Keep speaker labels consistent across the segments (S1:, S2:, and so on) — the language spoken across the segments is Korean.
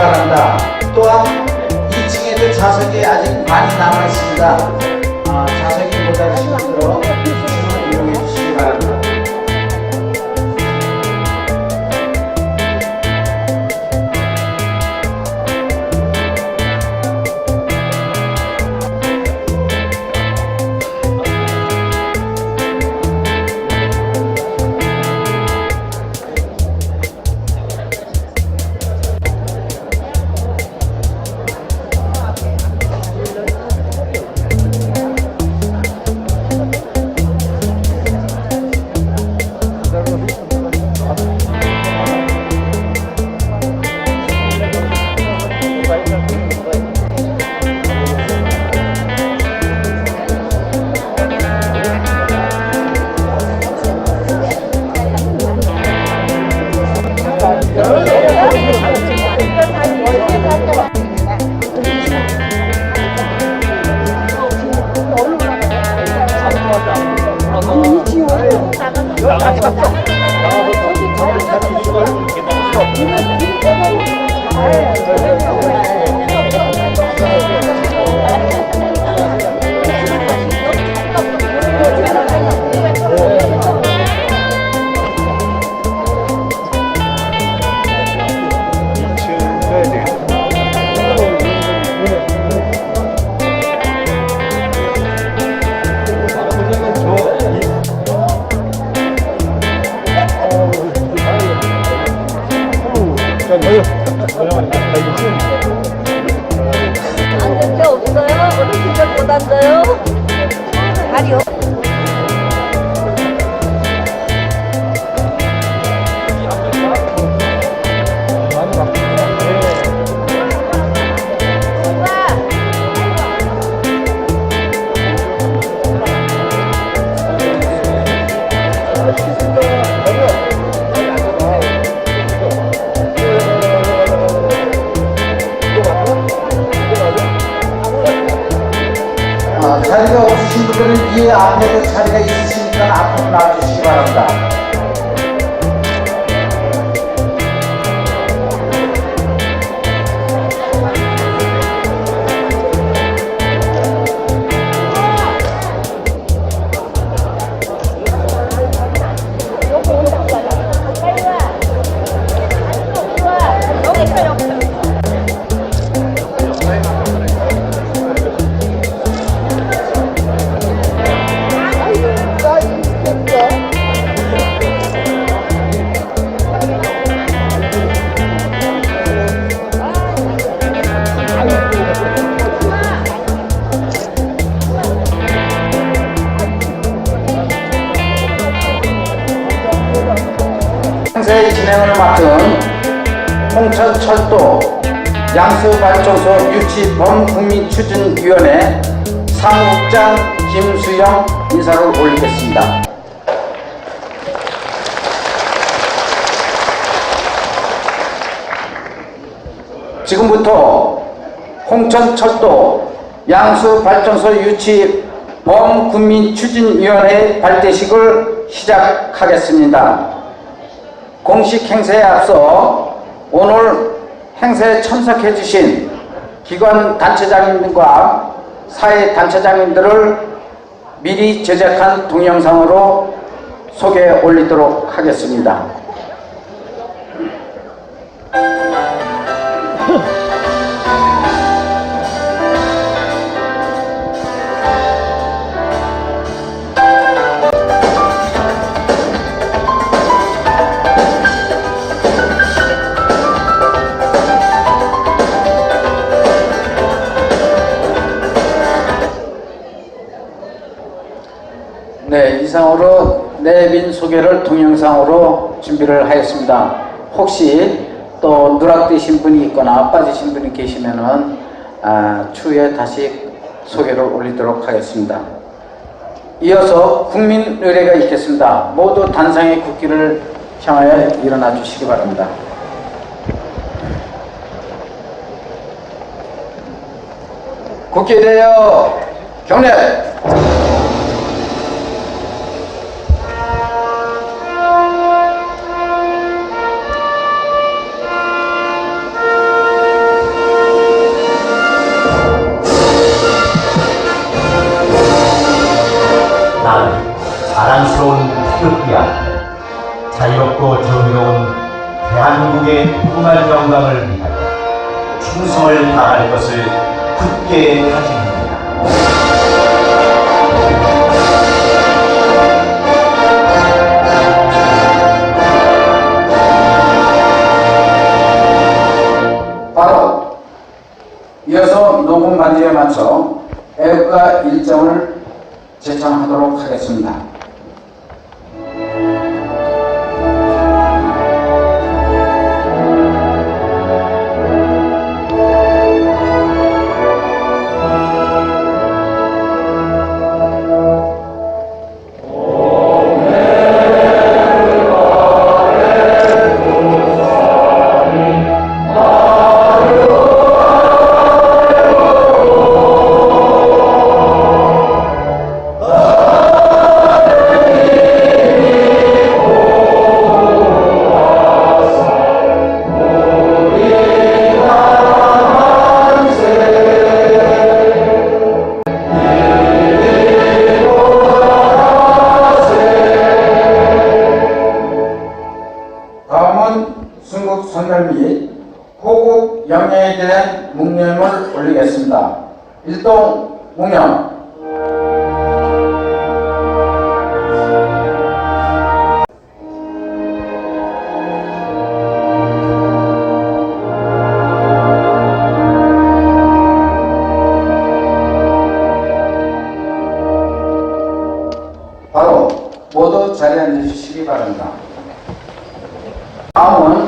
S1: 바랍니다. 또한 2층에도 좌석이 아직 많이 남아 있습니다. 좌석이 모자르신 분들은 2층을 이용해 주시기 바랍니다.
S2: 앉을 데 없어요? 어르신들 못 앉아요? 다리요?
S1: 자리가 없으신 분들은 이 앞에도 자리가 있으시니까 앞으로 나와주시기 바랍니다. 행사의 진행을 맡은 홍천철도 양수발전소 유치 범국민추진위원회 사무국장 김수영 인사를 올리겠습니다. 지금부터 홍천철도 양수발전소 유치 범국민추진위원회 발대식을 시작하겠습니다. 공식 행사에 앞서 오늘 행사에 참석해 주신 기관 단체장님과 사회 단체장님들을 미리 제작한 동영상으로 소개해 올리도록 하겠습니다. 네, 이상으로 내빈 소개를 동영상으로 준비를 하였습니다. 혹시 또 누락되신 분이 있거나 빠지신 분이 계시면은 추후에 다시 소개를 올리도록 하겠습니다. 이어서 국민의례가 있겠습니다. 모두 단상의 국기를 향하여 일어나 주시기 바랍니다. 국기에 대하여 경례!
S3: 자유롭고 정의로운 대한민국의 무궁한 영광을 위하여 충성을 다할 것을 굳게 다짐합니다.
S1: 바로 이어서 녹음 반주에 맞춰 애국가 일정을 제창하도록 하겠습니다. 다음은 순국 선열 및 호국 영예에 대한 묵념을 올리겠습니다. 일동 묵념. 바로 모두 자리에 앉으시기 바랍니다. 다음은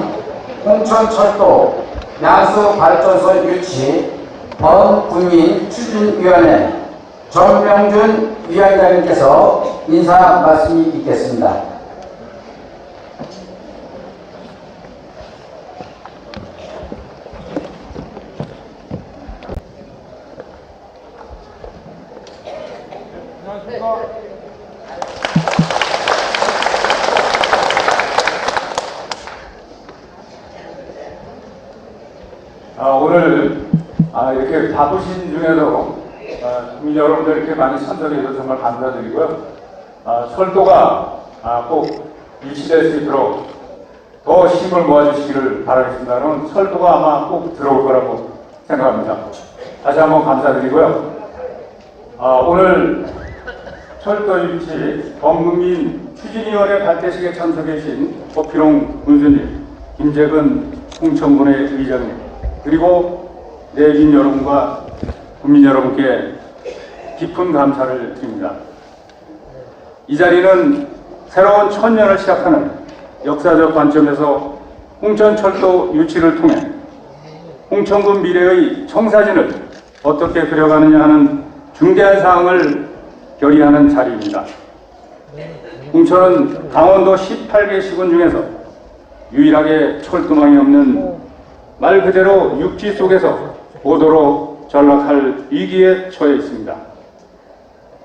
S1: 홍천철도 양수발전소 유치 범국민 추진위원회 정명준 위원장님께서 인사 말씀이 있겠습니다.
S4: 오늘 이렇게 바쁘신 중에도 국민 여러분들 이렇게 많이 참석해 주셔서 정말 감사드리고요. 철도가 꼭 유치될 수 있도록 더 힘을 모아주시기를 바라겠습니다. 그럼 철도가 아마 꼭 들어올 거라고 생각합니다. 다시 한번 감사드리고요. 오늘 철도 유치 범국민 추진위원회 발대식에 참석해 주신 고필홍 군수님, 김재근 홍천군의 의장님, 그리고 내빈 여러분과 국민 여러분께 깊은 감사를 드립니다. 이 자리는 새로운 천년을 시작하는 역사적 관점에서 홍천철도 유치를 통해 홍천군 미래의 청사진을 어떻게 그려가느냐 하는 중대한 사항을 결의하는 자리입니다. 홍천은 강원도 18개 시군 중에서 유일하게 철도망이 없는 말 그대로 육지 속에서 고도로 전락할 위기에 처해 있습니다.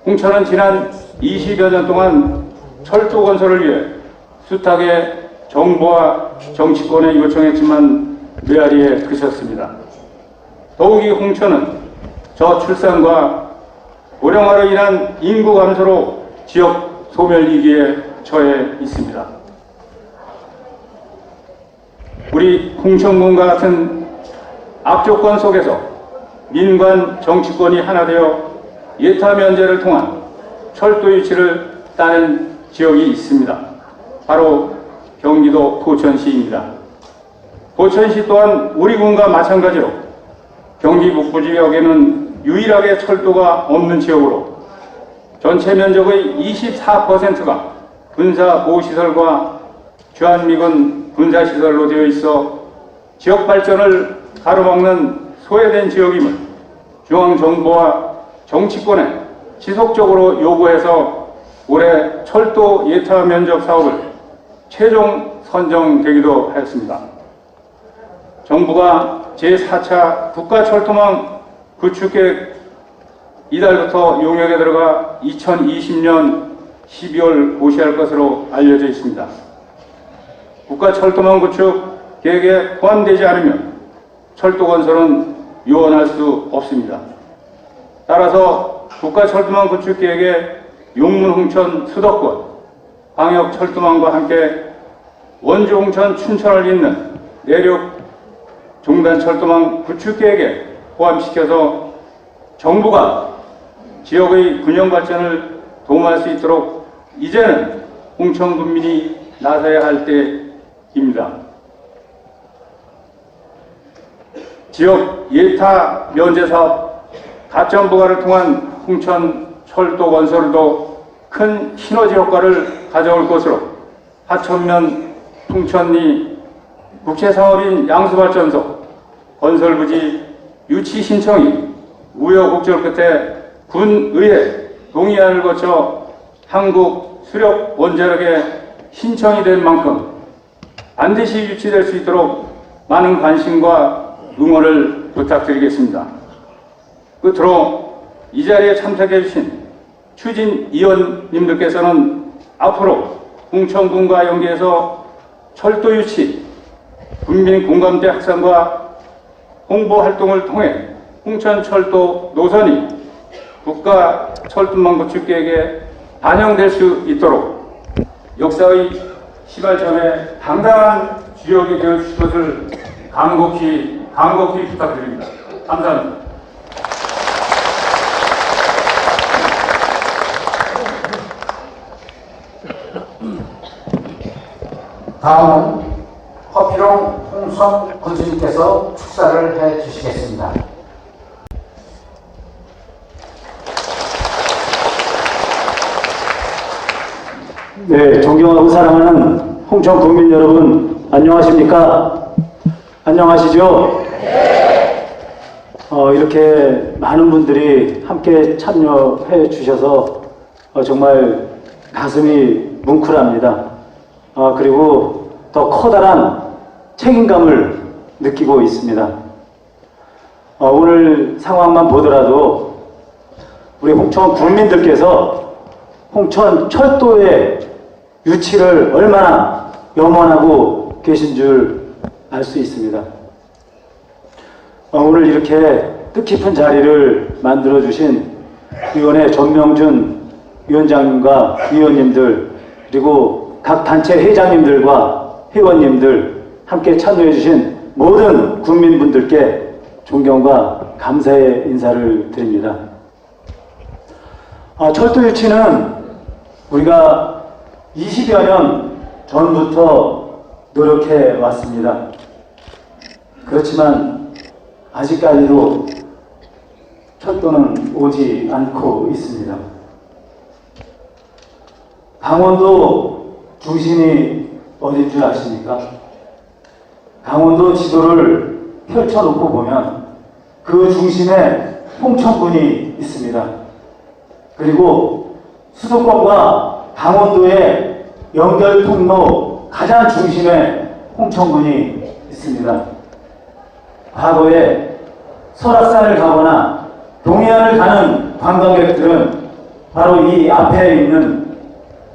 S4: 홍천은 지난 20여 년 동안 철도 건설을 위해 숱하게 정부와 정치권에 요청했지만 메아리에 그쳤습니다. 더욱이 홍천은 저출산과 고령화로 인한 인구 감소로 지역 소멸 위기에 처해 있습니다. 우리 홍천군과 같은 악조건 속에서 민관 정치권이 하나 되어 예타 면제를 통한 철도 유치를 따낸 지역이 있습니다. 바로 경기도 포천시입니다. 포천시 또한 우리 군과 마찬가지로 경기 북부 지역에는 유일하게 철도가 없는 지역으로 전체 면적의 24%가 군사 보호시설과 주한미군 군사시설로 되어 있어 지역 발전을 가로막는 소외된 지역임을 중앙정부와 정치권에 지속적으로 요구해서 올해 철도 예타 면적 사업을 최종 선정되기도 하였습니다. 정부가 제4차 국가철도망 구축계획 이달부터 용역에 들어가 2020년 12월 고시할 것으로 알려져 있습니다. 국가철도망 구축 계획에 포함되지 않으면 철도 건설은 유언할 수 없습니다. 따라서 국가철도망 구축 계획에 용문, 홍천, 수도권, 광역철도망과 함께 원주, 홍천, 춘천을 잇는 내륙 종단철도망 구축 계획에 포함시켜서 정부가 지역의 균형 발전을 도모할 수 있도록 이제는 홍천 군민이 나서야 할 때입니다. 지역 예타 면제 사업, 가점 부과를 통한 홍천 철도 건설도 큰 시너지 효과를 가져올 것으로 하천면 풍천리 국제사업인 양수발전소 건설부지 유치 신청이 우여곡절 끝에 군의회 동의안을 거쳐 한국수력원자력에 신청이 된 만큼 반드시 유치될 수 있도록 많은 관심과 응원을 부탁드리겠습니다. 끝으로 이 자리에 참석해 주신 추진위원님들께서는 앞으로 홍천군과 연계해서 철도 유치, 국민 공감대 확산과 홍보 활동을 통해 홍천철도 노선이 국가 철도망 구축 계획에 반영될 수 있도록 역사의 시발점에 당당한 주역이 되어 주실 것을 간곡히 부탁드립니다. 감사합니다.
S1: 다음은 허피롱 홍선 군수님께서 축사를 해 주시겠습니다.
S5: 네, 존경하고 사랑하는 홍천 국민 여러분, 안녕하십니까? 안녕하시죠? 이렇게 많은 분들이 함께 참여해 주셔서 정말 가슴이 뭉클합니다. 그리고 더 커다란 책임감을 느끼고 있습니다. 오늘 상황만 보더라도 우리 홍천 국민들께서 홍천 철도의 유치를 얼마나 염원하고 계신 줄 알 수 있습니다. 오늘 이렇게 뜻깊은 자리를 만들어 주신 위원회 전명준 위원장님과 위원님들, 그리고 각 단체 회장님들과 회원님들, 함께 참여해 주신 모든 국민분들께 존경과 감사의 인사를 드립니다. 철도 유치는 우리가 20여 년 전부터 노력해 왔습니다. 그렇지만 아직까지도 철도는 오지 않고 있습니다. 강원도 중심이 어딘 줄 아십니까? 강원도 지도를 펼쳐놓고 보면 그 중심에 홍천군이 있습니다. 그리고 수도권과 강원도의 연결 통로 가장 중심에 홍천군이 있습니다. 과거에 설악산을 가거나 동해안을 가는 관광객들은 바로 이 앞에 있는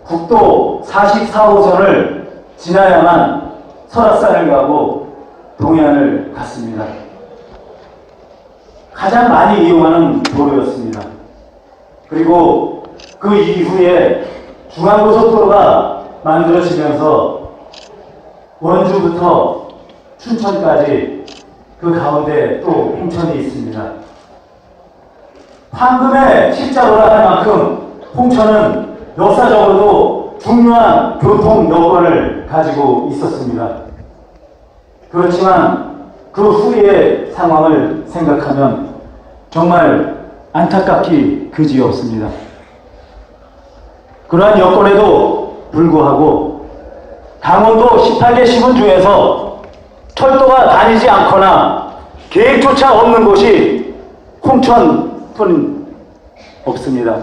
S5: 국도 44호선을 지나야만 설악산을 가고 동해안을 갔습니다. 가장 많이 이용하는 도로였습니다. 그리고 그 이후에 중앙고속도로가 만들어지면서 원주부터 춘천까지 그 가운데 또 홍천이 있습니다. 황금의 십자로라 할 만큼 홍천은 역사적으로도 중요한 교통 여건을 가지고 있었습니다. 그렇지만 그 후의 상황을 생각하면 정말 안타깝기 그지없습니다. 그러한 여건에도 불구하고 강원도 18개 시군 중에서 철도가 다니지 않거나 계획조차 없는 곳이 홍천뿐 없습니다.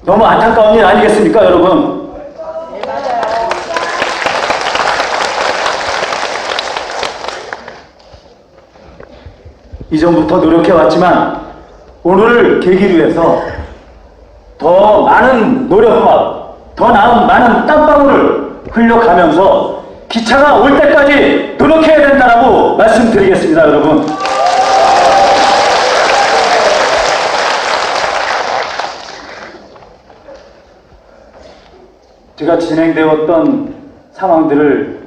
S5: 너무 안타까운 일 아니겠습니까, 여러분? 이전부터 노력해왔지만 오늘을 계기로 해서 더 많은 노력과 더 많은 땀방울을 흘려가면서 기차가 올 때까지 노력해야 된다고 말씀드리겠습니다, 여러분. 제가 진행되었던 상황들을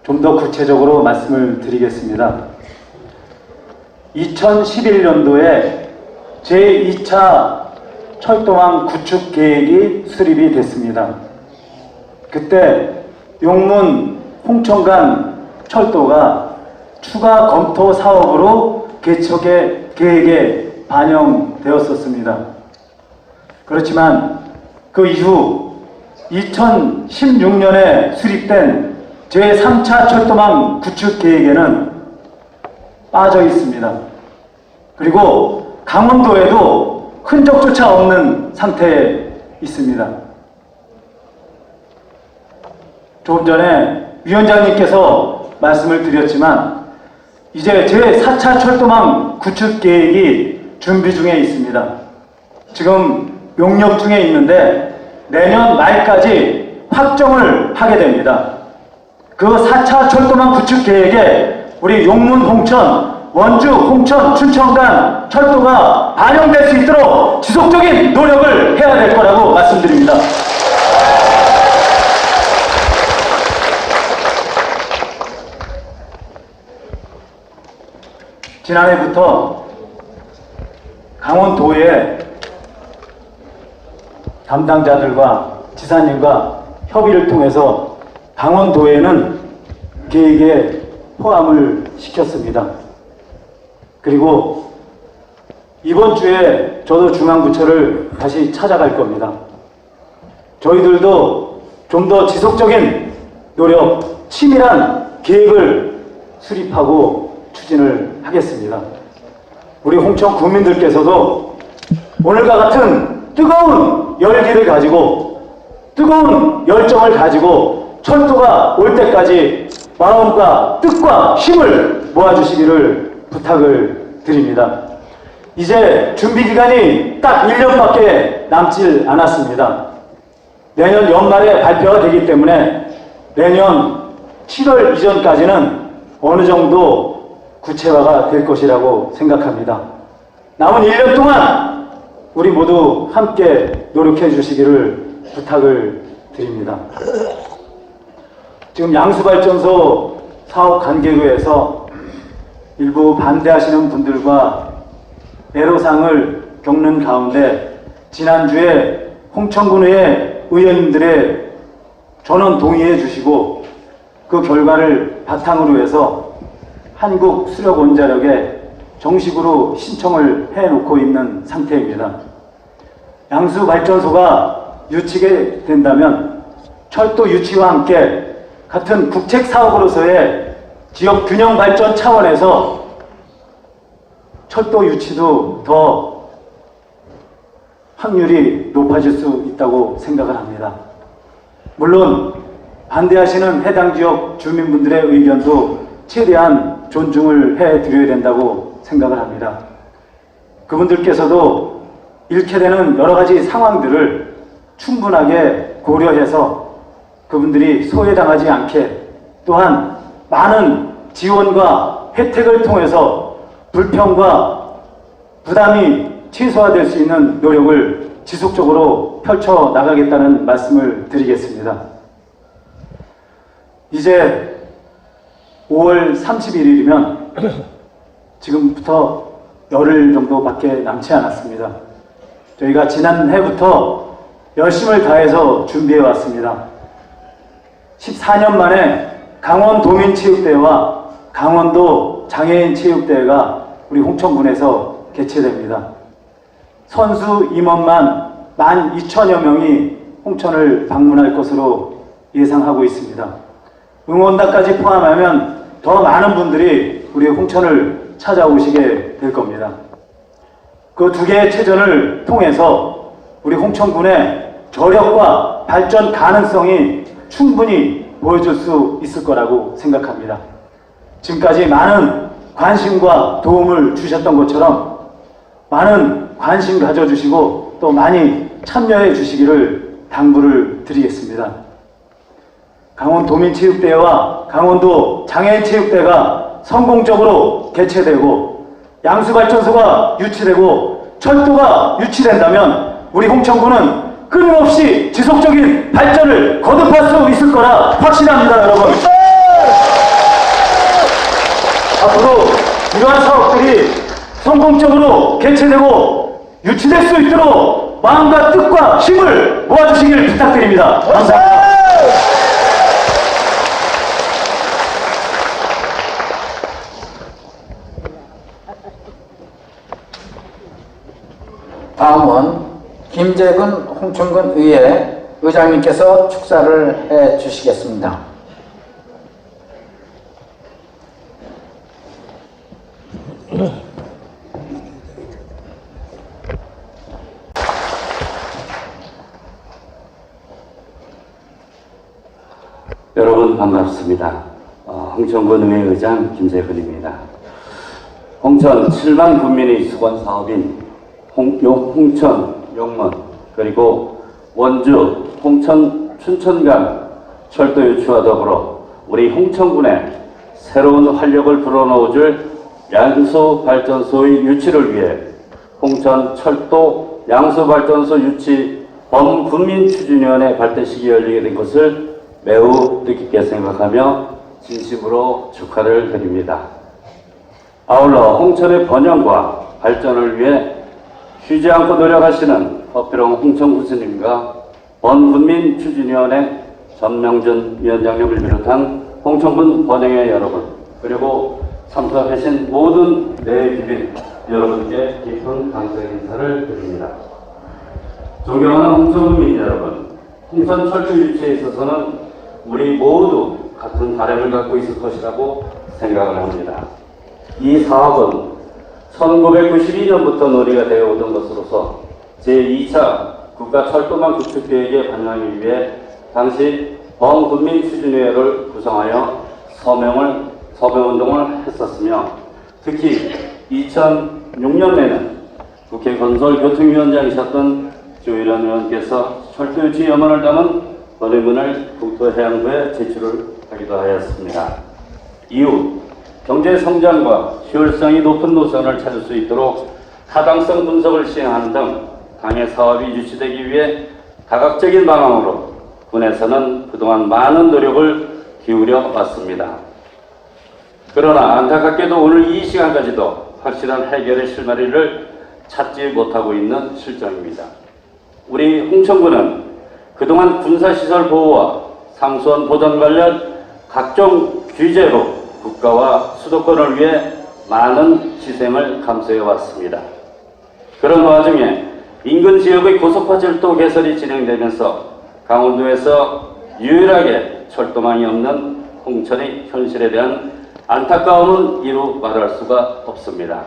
S5: 좀 더 구체적으로 말씀을 드리겠습니다. 2011년도에 제2차 철도망 구축 계획이 수립이 됐습니다. 그때 용문 홍천 철도가 추가 검토 사업으로 개척의 계획에 반영되었었습니다. 그렇지만 그 이후 2016년에 수립된 제3차 철도망 구축 계획에는 빠져 있습니다. 그리고 강원도에도 흔적조차 없는 상태에 있습니다. 조금 전에 위원장님께서 말씀을 드렸지만 이제 제4차 철도망 구축 계획이 준비 중에 있습니다. 지금 용역 중에 있는데 내년 말까지 확정을 하게 됩니다. 그 4차 철도망 구축 계획에 우리 용문 홍천, 원주 홍천, 춘천 간 철도가 반영될 수 있도록 지속적인 노력을 해야 될 거라고 말씀드립니다. 지난해부터 강원도의 담당자들과 지사님과 협의를 통해서 강원도에는 계획에 포함을 시켰습니다. 그리고 이번 주에 저도 중앙부처를 다시 찾아갈 겁니다. 저희들도 좀 더 지속적인 노력, 치밀한 계획을 수립하고 추진을 하겠습니다. 우리 홍천 국민들께서도 오늘과 같은 뜨거운 열기를 가지고 뜨거운 열정을 가지고 철도가 올 때까지 마음과 뜻과 힘을 모아주시기를 부탁을 드립니다. 이제 준비기간이 딱 1년밖에 남지 않았습니다. 내년 연말에 발표가 되기 때문에 내년 7월 이전까지는 어느 정도 구체화가 될 것이라고 생각합니다. 남은 1년 동안 우리 모두 함께 노력해 주시기를 부탁을 드립니다. 지금 양수발전소 사업 관계로해서 일부 반대하시는 분들과 애로사항을 겪는 가운데 지난주에 홍천군의 의원님들의 전원 동의해 주시고 그 결과를 바탕으로 해서 한국수력원자력에 정식으로 신청을 해놓고 있는 상태입니다. 양수발전소가 유치게 된다면 철도 유치와 함께 같은 국책 사업으로서의 지역 균형 발전 차원에서 철도 유치도 더 확률이 높아질 수 있다고 생각을 합니다. 물론 반대하시는 해당 지역 주민분들의 의견도 최대한 존중을 해드려야 된다고 생각을 합니다. 그분들께서도 잃게 되는 여러 가지 상황들을 충분하게 고려해서 그분들이 소외당하지 않게 또한 많은 지원과 혜택을 통해서 불평과 부담이 최소화될 수 있는 노력을 지속적으로 펼쳐 나가겠다는 말씀을 드리겠습니다. 이제 5월 31일이면 지금부터 열흘 정도밖에 남지 않았습니다. 저희가 지난해부터 열심을 다해서 준비해 왔습니다. 14년 만에 강원도민체육대회와 강원도 장애인체육대회가 우리 홍천군에서 개최됩니다. 선수 임원만 12,000여 명이 홍천을 방문할 것으로 예상하고 있습니다. 응원단까지 포함하면 더 많은 분들이 우리 홍천을 찾아오시게 될 겁니다. 그 두 개의 체전을 통해서 우리 홍천군의 저력과 발전 가능성이 충분히 보여줄 수 있을 거라고 생각합니다. 지금까지 많은 관심과 도움을 주셨던 것처럼 많은 관심 가져주시고 또 많이 참여해 주시기를 당부를 드리겠습니다. 강원도민체육대회와 강원도 장애인체육대회가 성공적으로 개최되고 양수발전소가 유치되고 철도가 유치된다면 우리 홍천군은 끊임없이 지속적인 발전을 거듭할 수 있을 거라 확신합니다, 여러분. 앞으로 이러한 사업들이 성공적으로 개최되고 유치될 수 있도록 마음과 뜻과 힘을 모아주시길 부탁드립니다. 감사합니다.
S1: 다음은 김재근 홍천군 의회 의장님께서 축사를 해 주시겠습니다.
S6: 여러분 반갑습니다. 홍천군 의회 의장 김재근입니다. 홍천 7만 군민의 수건 사업인 홍천, 용문, 그리고 원주, 홍천, 춘천간 철도 유치와 더불어 우리 홍천군에 새로운 활력을 불어넣어줄 양수발전소의 유치를 위해 홍천 철도 양수발전소 유치 범군민추진위원회 발대식이 열리게 된 것을 매우 뜻깊게 생각하며 진심으로 축하를 드립니다. 아울러 홍천의 번영과 발전을 위해 쉬지 않고 노력하시는 허필홍 홍천구스님과 번군민추진위원회 전명준 위원장님을 비롯한 홍천군 번영회 여러분, 그리고 참석하신 모든 내비빈 여러분께 깊은 감사의 인사를 드립니다. 존경하는 홍천군민 여러분, 홍천 철도 유치에 있어서는 우리 모두 같은 바람을 갖고 있을 것이라고 생각을 합니다. 이 사업은 1992년부터 논의가 되어 오던 것으로서 제2차 국가철도망 구축계획에 반영하기 위해 당시 범군민추진위회를 구성하여 서명운동을 했었으며, 특히 2006년에는 국회 건설교통위원장이셨던 조일환 의원께서 철도 유치 염원을 담은 건의문을 국토해양부에 제출을 하기도 하였습니다. 이후 경제 성장과 효율성이 높은 노선을 찾을 수 있도록 타당성 분석을 시행하는 등 당의 사업이 유치되기 위해 다각적인 방향으로 군에서는 그동안 많은 노력을 기울여 왔습니다. 그러나 안타깝게도 오늘 이 시간까지도 확실한 해결의 실마리를 찾지 못하고 있는 실정입니다. 우리 홍천군은 그동안 군사시설 보호와 상수원 보전 관련 각종 규제로 국가와 수도권을 위해 많은 희생을 감수해 왔습니다. 그런 와중에 인근 지역의 고속화철도 개설이 진행되면서 강원도에서 유일하게 철도망이 없는 홍천의 현실에 대한 안타까움은 이루 말할 수가 없습니다.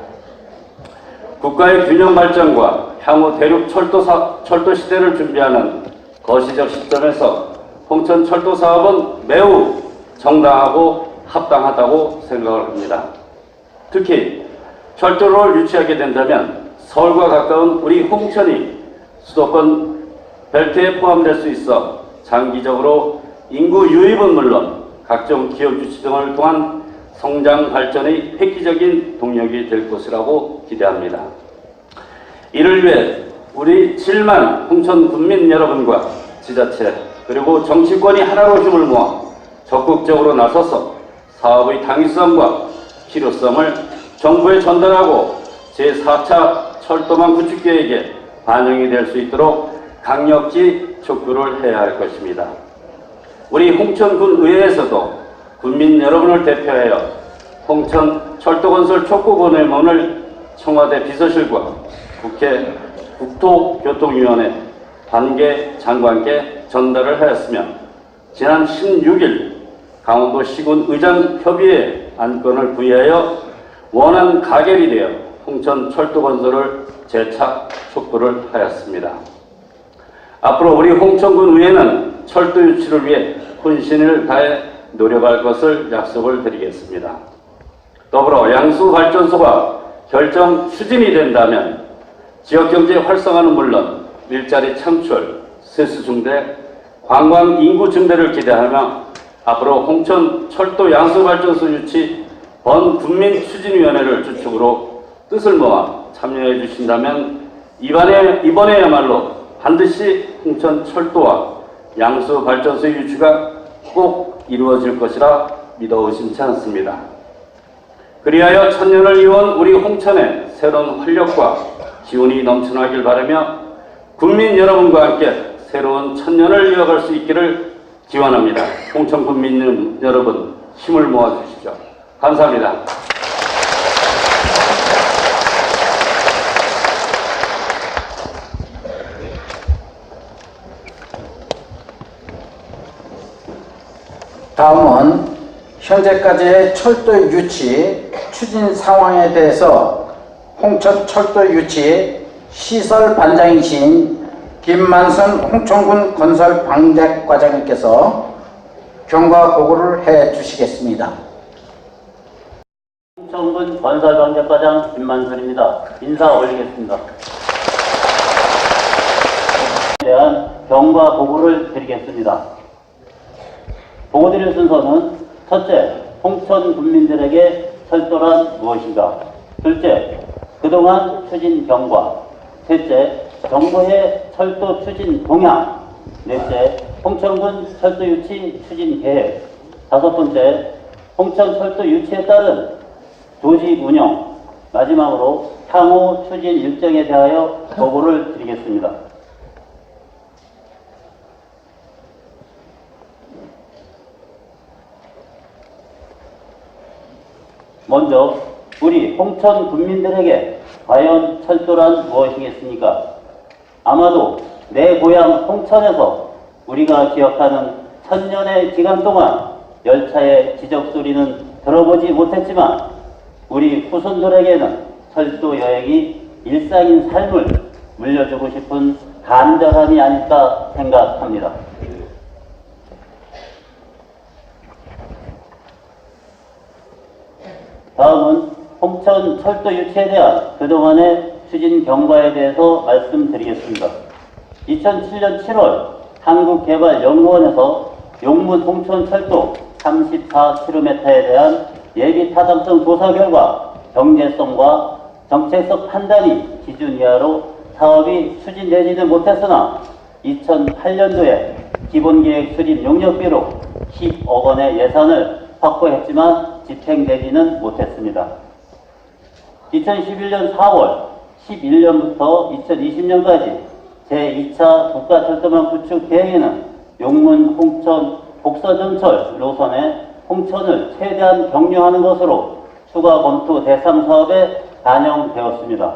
S6: 국가의 균형 발전과 향후 대륙 철도 시대를 준비하는 거시적 시점에서 홍천 철도 사업은 매우 정당하고 합당하다고 생각을 합니다. 특히 철도를 유치하게 된다면 서울과 가까운 우리 홍천이 수도권 벨트에 포함될 수 있어 장기적으로 인구 유입은 물론 각종 기업 유치 등을 통한 성장 발전의 획기적인 동력이 될 것이라고 기대합니다. 이를 위해 우리 7만 홍천 군민 여러분과 지자체 그리고 정치권이 하나로 힘을 모아 적극적으로 나서서 사업의 당위성과 필요성을 정부에 전달하고 제4차 철도망 구축계획에 반영이 될 수 있도록 강력히 촉구를 해야 할 것입니다. 우리 홍천군 의회에서도 군민 여러분을 대표하여 홍천 철도건설 촉구건의문을 청와대 비서실과 국회 국토교통위원회 관계 장관께 전달을 하였으며, 지난 16일 강원도 시군 의장협의회 안건을 부의하여 원안 가결이 되어 홍천 철도 건설을 재차 촉구를 하였습니다. 앞으로 우리 홍천군 의회는 철도 유치를 위해 혼신을 다해 노력할 것을 약속을 드리겠습니다. 더불어 양수발전소가 결정 추진이 된다면 지역경제 활성화는 물론 일자리 창출, 세수 증대, 관광 인구 증대를 기대하며 앞으로 홍천 철도 양수발전소 유치 번군민추진위원회를 주축으로 뜻을 모아 참여해 주신다면 이번에야말로 반드시 홍천철도와 양수발전소 유치가 꼭 이루어질 것이라 믿어 의심치 않습니다. 그리하여 천년을 이어온 우리 홍천의 새로운 활력과 기운이 넘쳐나길 바라며 국민 여러분과 함께 새로운 천년을 이어갈 수 있기를 기원합니다. 홍천 국민 여러분 힘을 모아주시죠. 감사합니다.
S1: 다음은 현재까지의 철도 유치 추진 상황에 대해서 홍천 철도 유치 시설 반장이신 김만선 홍천군 건설 방재 과장님께서 경과 보고를 해 주시겠습니다.
S7: 홍천군 건설 방재 과장 김만선입니다. 인사 올리겠습니다. 대한 경과 보고를 드리겠습니다. 보고 드릴 순서는 첫째, 홍천 군민들에게 철도란 무엇인가? 둘째, 그동안 추진 경과. 셋째, 정부의 철도 추진 동향. 넷째, 홍천군 철도 유치 추진 계획. 다섯 번째, 홍천 철도 유치에 따른 조직 운영. 마지막으로 향후 추진 일정에 대하여 보고를 드리겠습니다. 먼저 우리 홍천 군민들에게 과연 철도란 무엇이겠습니까? 아마도 내 고향 홍천에서 우리가 기억하는 천년의 기간 동안 열차의 지적 소리는 들어보지 못했지만 우리 후손들에게는 철도 여행이 일상인 삶을 물려주고 싶은 간절함이 아닐까 생각합니다. 다음은 홍천 철도 유치에 대한 그동안의 추진 경과에 대해서 말씀드리겠습니다. 2007년 7월 한국개발연구원에서 용문 홍천 철도 34km에 대한 예비 타당성 조사 결과 경제성과 정책적 판단이 기준 이하로 사업이 추진되지는 못했으나 2008년도에 기본계획 수립 용역비로 10억 원의 예산을 확보했지만 집행되지는 못했습니다. 2011년 4월 11년부터 2020년까지 제2차 국가철도망 구축 계획에는 용문 홍천 복서전철 노선에 홍천을 최대한 경유하는 것으로 추가 검토 대상 사업에 반영되었습니다.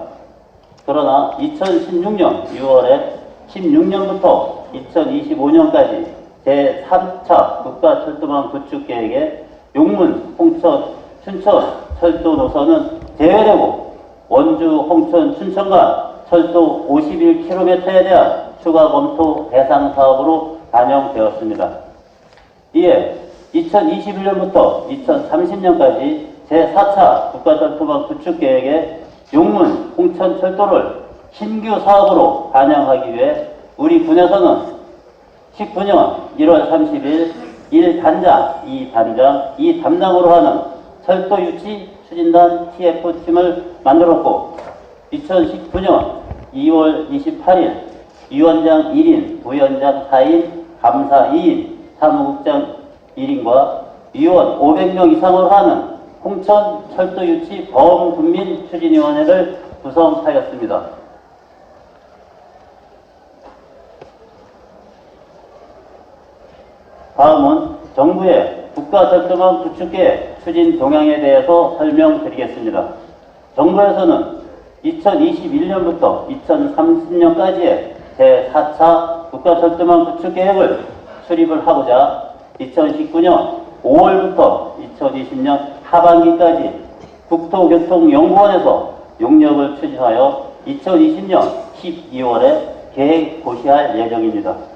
S7: 그러나 2016년 6월에 16년부터 2025년까지 제3차 국가철도망 구축 계획에 용문, 홍천, 춘천 철도 노선은 제외되고 원주, 홍천, 춘천 간 철도 51km에 대한 추가 검토 대상 사업으로 반영되었습니다. 이에 2021년부터 2030년까지 제4차 국가철도망 구축 계획에 용문, 홍천 철도를 신규 사업으로 반영하기 위해 우리 군에서는 19년 1월 30일 1단장, 2단장, 2담당으로 하는 철도 유치 추진단 TF팀을 만들었고 2019년 2월 28일 위원장 1인, 부위원장 4인, 감사 2인, 사무국장 1인과 위원 500명 이상으로 하는 홍천 철도 유치 범국민 추진위원회를 구성하였습니다. 다음은 정부의 국가철도망 구축계획 추진 동향에 대해서 설명드리겠습니다. 정부에서는 2021년부터 2030년까지의 제4차 국가철도망 구축계획을 수립을 하고자 2019년 5월부터 2020년 하반기까지 국토교통연구원에서 용역을 추진하여 2020년 12월에 계획 고시할 예정입니다.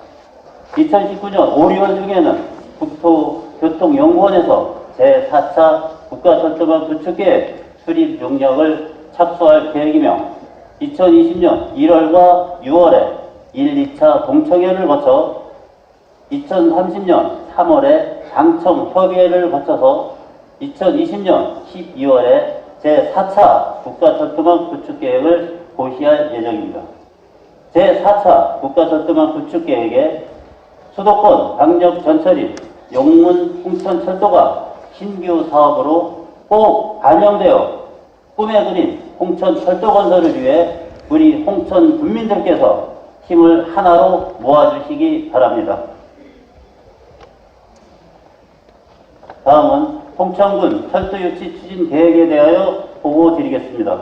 S7: 2019년 5, 6월 중에는 국토교통연구원에서 제4차 국가철도망 구축계획 수립 용역을 착수할 계획이며 2020년 1월과 6월에 1, 2차 동청회를 거쳐 2030년 3월에 당청 협의회를 거쳐서 2020년 12월에 제4차 국가철도망 구축계획을 고시할 예정입니다. 제4차 국가철도망 구축계획에 수도권 강력 전철인 용문 홍천철도가 신규 사업으로 꼭 반영되어 꿈에 그린 홍천철도 건설을 위해 우리 홍천 군민들께서 힘을 하나로 모아주시기 바랍니다. 다음은 홍천군 철도 유치 추진 계획에 대하여 보고 드리겠습니다.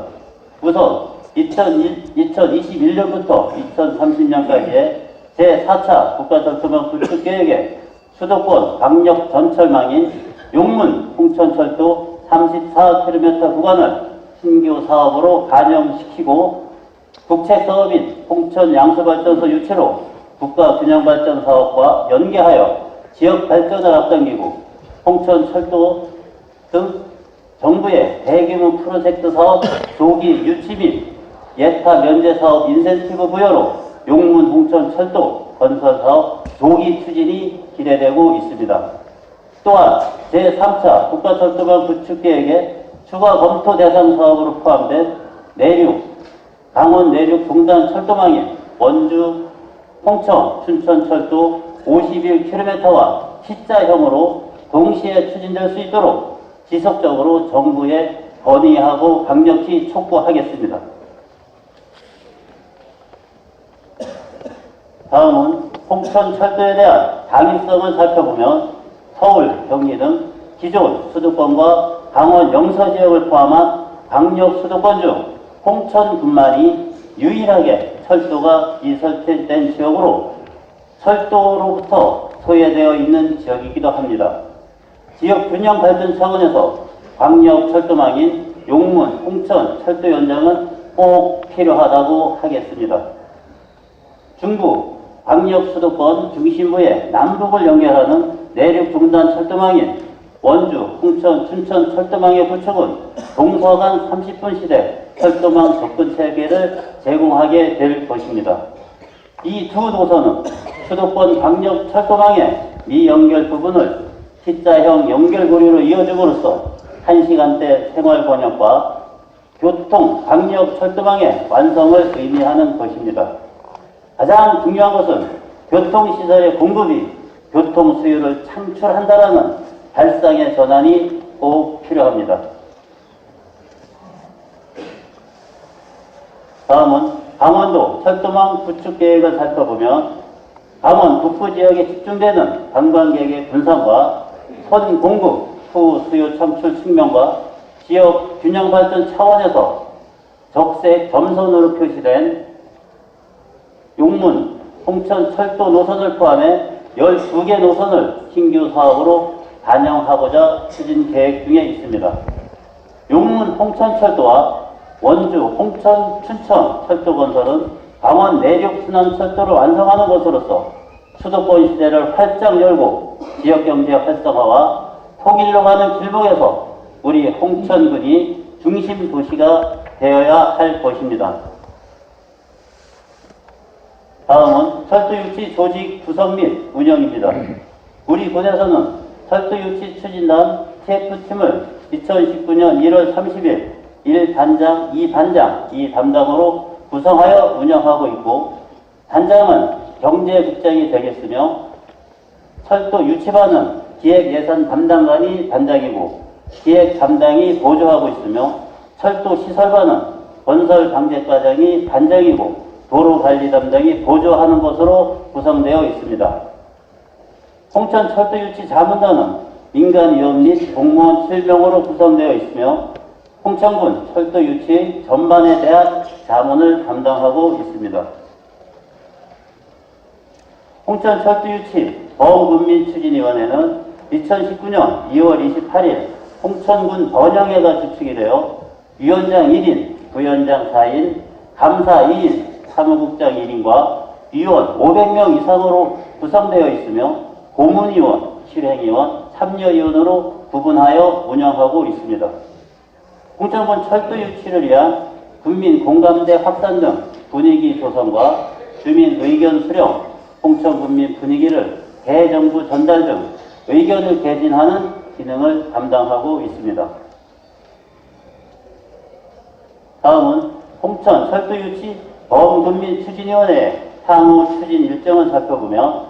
S7: 우선 2021년부터 2030년까지의 제4차 국가철도망 구축 계획에 수도권 강력 전철망인 용문 홍천철도 34km 구간을 신규 사업으로 반영시키고 국책 사업인 홍천 양수발전소 유치로 국가 균형발전 사업과 연계하여 지역 발전을 앞당기고 홍천철도 등 정부의 대규모 프로젝트 사업 조기 유치 및 예타 면제 사업 인센티브 부여로 용문 홍천철도 건설 사업 조기 추진이 기대되고 있습니다. 또한 제3차 국가철도망 구축 계획에 추가 검토 대상 사업으로 포함된 내륙, 강원 내륙 동단 철도망인 원주, 홍천, 춘천철도 51km와 T자형으로 동시에 추진될 수 있도록 지속적으로 정부에 건의하고 강력히 촉구하겠습니다. 다음은 홍천철도에 대한 당위성을 살펴보면 서울, 경기 등 기존 수도권과 강원 영서 지역을 포함한 강력 수도권 중 홍천군만이 유일하게 철도가 이설된 지역으로 철도로부터 소외되어 있는 지역이기도 합니다. 지역 균형 발전 차원에서 광역 철도망인 용문, 홍천 철도 연장은 꼭 필요하다고 하겠습니다. 중부 광역 수도권 중심부의 남북을 연결하는 내륙 중단 철도망인 원주, 홍천, 춘천 철도망의 구축은 동서간 30분 시대 철도망 접근 체계를 제공하게 될 것입니다. 이 두 노선은 수도권 광역 철도망의 미연결 부분을 T자형 연결고리로 이어줌으로써 1시간대 생활 번역과 교통 광역 철도망의 완성을 의미하는 것입니다. 가장 중요한 것은 교통시설의 공급이 교통 수요를 창출한다라는 발상의 전환이 꼭 필요합니다. 다음은 강원도 철도망 구축 계획을 살펴보면 강원 북부 지역에 집중되는 관광객의 분산과 선 공급, 후 수요 창출 측면과 지역 균형 발전 차원에서 적색 점선으로 표시된 용문, 홍천 철도 노선을 포함해 12개 노선을 신규 사업으로 반영하고자 추진 계획 중에 있습니다. 용문 홍천 철도와 원주 홍천 춘천 철도 건설은 강원 내륙 순환 철도를 완성하는 것으로서 수도권 시대를 활짝 열고 지역 경제 활성화와 통일로 가는 길목에서 우리 홍천군이 중심 도시가 되어야 할 것입니다. 다음은 철도 유치 조직 구성 및 운영입니다. 우리 군에서는 철도 유치 추진단 TF팀을 2019년 1월 30일 1단장, 2반장, 2담당으로 구성하여 운영하고 있고 단장은 경제국장이 되겠으며 철도 유치반은 기획예산 담당관이 단장이고 기획 담당이 보조하고 있으며 철도 시설반은 건설 방재과장이 반장이고 도로관리 담당이 보조하는 것으로 구성되어 있습니다. 홍천 철도 유치 자문단은 민간위원 및 공무원 7명으로 구성되어 있으며 홍천군 철도 유치 전반에 대한 자문을 담당하고 있습니다. 홍천 철도 유치 범군민추진위원회는 2019년 2월 28일 홍천군 번영회가 주축이 되어 위원장 1인, 부위원장 4인, 감사 2인, 사무국장 1인과 위원 500명 이상으로 구성되어 있으며 고문위원, 실행위원, 참여위원으로 구분하여 운영하고 있습니다. 홍천군 철도 유치를 위한 군민 공감대 확산 등 분위기 조성과 주민 의견 수렴, 홍천 군민 분위기를 대정부 전달 등 의견을 개진하는 기능을 담당하고 있습니다. 다음은 홍천 철도 유치 범군민추진위원회 향후 추진 일정을 살펴보면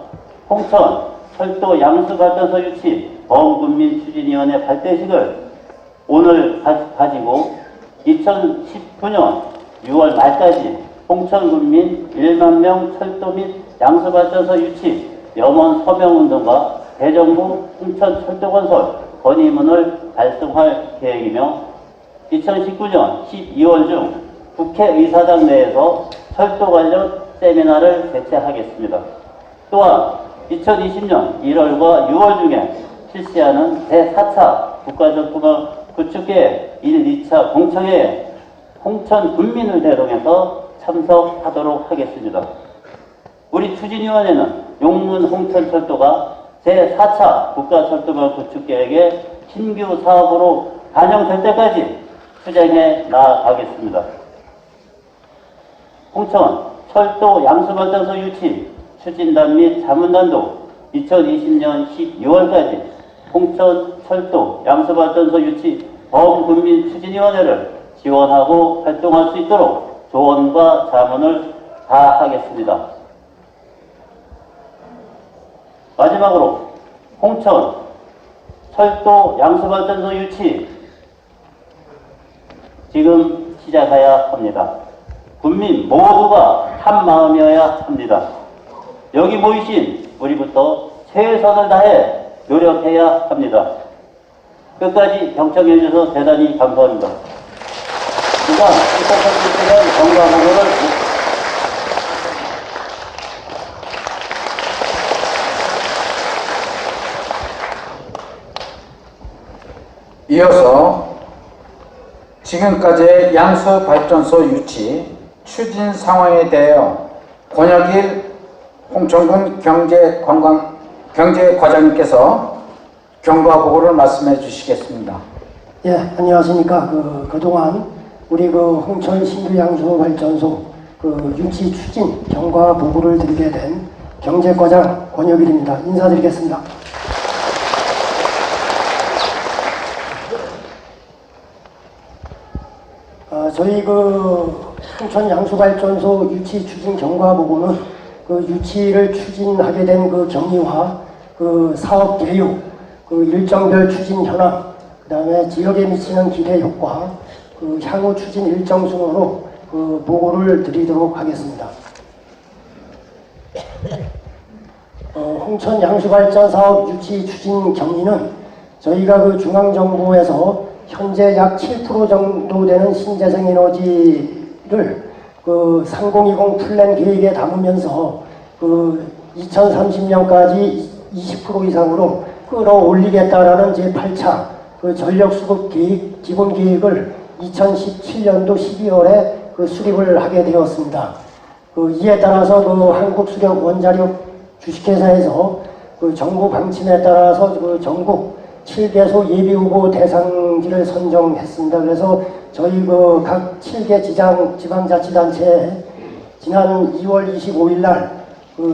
S7: 홍천 철도 양수발전소 유치 범군민추진위원회 발대식을 오늘 가지고 2019년 6월 말까지 홍천군민 1만 명 철도 및 양수발전소 유치 염원 서명운동과 대정부 홍천철도건설 건의문을 발송할 계획이며 2019년 12월 중 국회의사당 내에서 철도 관련 세미나를 개최하겠습니다. 또한 2020년 1월과 6월 중에 실시하는 제4차 국가전투망 구축계획 1, 2차 공청회에 홍천 군민을 대동해서 참석하도록 하겠습니다. 우리 추진위원회는 용문 홍천철도가 제4차 국가철도망 구축계획의 신규 사업으로 반영될 때까지 추진해 나아가겠습니다. 홍천 철도 양수발전소 유치 추진단 및 자문단도 2020년 12월까지 홍천 철도 양수발전소 유치 범군민 추진위원회를 지원하고 활동할 수 있도록 조언과 자문을 다하겠습니다. 마지막으로 홍천 철도 양수발전소 유치 지금 시작해야 합니다. 국민 모두가 한 마음이어야 합니다. 여기 모이신 우리부터 최선을 다해 노력해야 합니다. 끝까지 경청해 주셔서 대단히 감사합니다. 이상 홍천철도에 대한 경과보고를
S1: 이어서 지금까지의 양수발전소 유치 추진 상황에 대하여 권혁일 홍천군 경제과장님께서 경과보고를 말씀해 주시겠습니다.
S8: 예, 안녕하십니까. 그동안 우리 홍천 신규 양수발전소 유치 추진 경과보고를 드리게 된 경제과장 권혁일입니다. 인사드리겠습니다. 저희 홍천 양수발전소 유치 추진 경과보고는 유치를 추진하게 된 경위와 사업 계획, 일정별 추진 현황, 그 다음에 지역에 미치는 기대 효과, 향후 추진 일정 순으로 보고를 드리도록 하겠습니다. 홍천 양수발전 사업 유치 추진 경위는 저희가 중앙정부에서 현재 약 7% 정도 되는 신재생 에너지를 3020 플랜 계획에 담으면서 2030년까지 20% 이상으로 끌어올리겠다라는 제8차 전력수급 계획, 기본 계획을 2017년도 12월에 수립을 하게 되었습니다. 이에 따라서 한국수력 원자력 주식회사에서 정부 방침에 따라서 전국 7개소 예비후보 대상지를 선정했습니다. 그래서 저희 각 7개 지방자치단체에 지난 2월 25일 날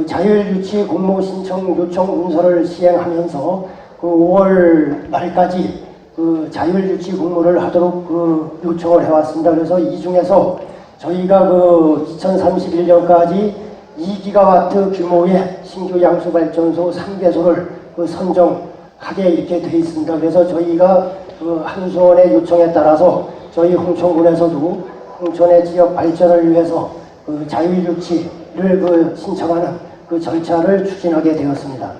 S8: 자율유치 공모 신청 요청 문서를 시행하면서 5월 말까지 자율유치 공모를 하도록 요청을 해왔습니다. 그래서 이 중에서 저희가 2031년까지 2기가와트 규모의 신규 양수발전소 3개소를 선정하게 이렇게 되어 있습니다. 그래서 저희가 한수원의 요청에 따라서 저희 홍천군에서도 홍천의 지역 발전을 위해서 자율유치를 신청하는 절차를 추진하게 되었습니다.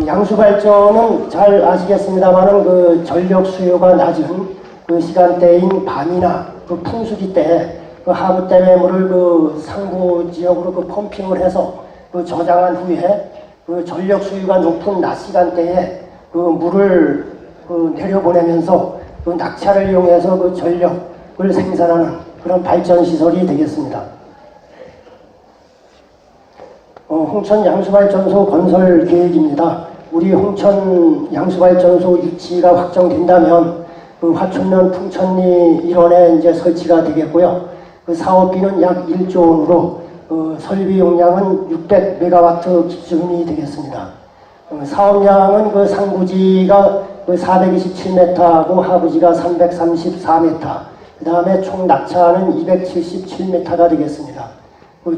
S8: 양수발전은 잘 아시겠습니다만은 전력 수요가 낮은 시간대인 밤이나 풍수기 때 하부댐의 물을 상부 지역으로 펌핑을 해서 저장한 후에 전력 수요가 높은 낮 시간대에 물을 내려보내면서 낙차를 이용해서 전력을 생산하는 그런 발전 시설이 되겠습니다. 홍천 양수발전소 건설 계획입니다. 우리 홍천 양수발전소 유치가 확정된다면 화천면 풍천리 일원에 이제 설치가 되겠고요. 사업비는 약 1조 원으로 설비 용량은 600메가와트 기준이 되겠습니다. 사업량은 상부지가 427m하고 하부지가 334m, 그 다음에 총 낙차는 277m가 되겠습니다.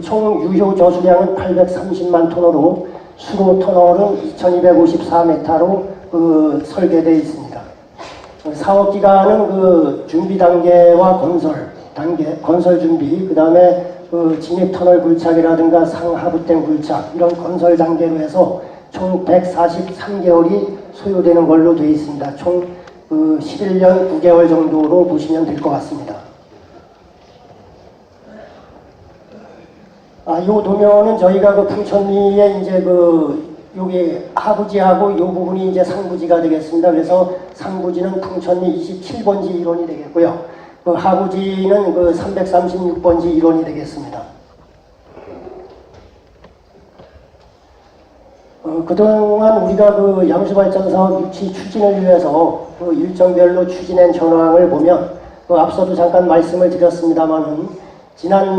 S8: 총 유효 저수량은 830만 톤으로 수로 터널은 2254m로 설계되어 있습니다. 사업 기간은 준비 단계와 건설 준비, 그 다음에 진입 터널 굴착이라든가 상하부댐 굴착 이런 건설 단계로 해서 총 143개월이 소요되는 걸로 되어 있습니다. 총 11년 9개월 정도로 보시면 될 것 같습니다. 이 도면은 저희가 풍천리에 이제 여기 하부지하고 이 부분이 이제 상부지가 되겠습니다. 그래서 상부지는 풍천리 27번지 일원이 되겠고요. 하부지는 336번지 일원이 되겠습니다. 그동안 우리가 양수발전 사업 유치 추진을 위해서 일정별로 추진한 전황을 보면 앞서도 잠깐 말씀을 드렸습니다만은 지난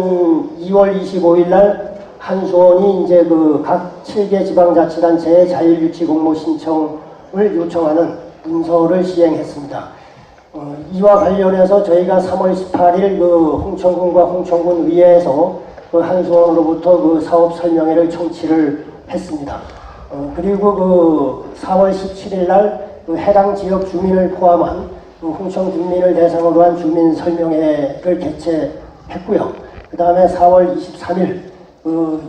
S8: 2월 25일 날 한수원이 이제 각 7개 지방자치단체의 자율유치 공모 신청을 요청하는 문서를 시행했습니다. 이와 관련해서 저희가 3월 18일 홍천군과 홍천군 의회에서 한수원으로부터 사업 설명회를 청취를 했습니다. 그리고 4월 17일 날 해당 지역 주민을 포함한 홍천 군민을 대상으로 한 주민 설명회를 개최했고요. 그 다음에 4월 23일